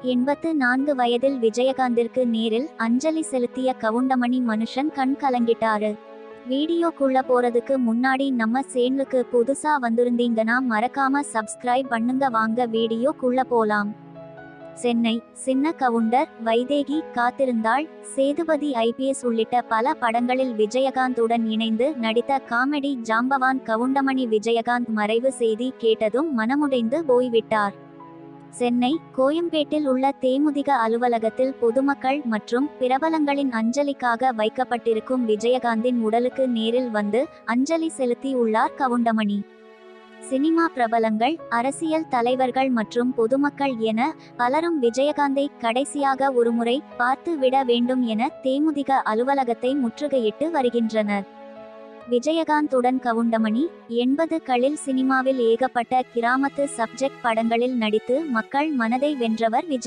84 வயதில் விஜயகாந்திற்கு நேரில் அஞ்சலி செலுத்திய கவுண்டமணி மனுஷன் கண் கலங்கிட்டாரு. வீடியோக்குள்ள போறதுக்கு முன்னாடி நம்ம சேனலுக்கு புதுசா வந்திருந்தீங்கன்னா மறக்காம சப்ஸ்கிரைப் பண்ணுங்க. வாங்க வீடியோக்குள்ள போலாம். சென்னை சின்ன கவுண்டர், வைதேகி, காத்திருந்தாள், சேதுபதி IPS உள்ளிட்ட பல படங்களில் விஜயகாந்துடன் இணைந்து நடித்த காமெடி ஜாம்பவான் கவுண்டமணி விஜயகாந்த் மறைவு செய்தி கேட்டதும் மனமுடைந்து போய்விட்டார். சென்னை கோயம்பேட்டில் உள்ள தேமுதிக அலுவலகத்தில் பொதுமக்கள் மற்றும் பிரபலங்களின் அஞ்சலிக்காக வைக்கப்பட்டிருக்கும் விஜயகாந்தின் உடலுக்கு நேரில் வந்து அஞ்சலி செலுத்தி உள்ளார் கவுண்டமணி. சினிமா பிரபலங்கள், அரசியல் தலைவர்கள் மற்றும் பொதுமக்கள் என பலரும் விஜயகாந்தை கடைசியாக ஒருமுறை பார்த்து விட வேண்டும் என தேமுதிக அலுவலகத்தை முற்றுகையிட்டு வருகின்றனர். விஜயகாந்துடன் கவுண்டமணி 80களில் சினிமாவில் ஏகப்பட்ட கிராமத்து சப்ஜெக்ட் படங்களில் நடித்து மக்கள் மனதை வென்றவர் விஜய்.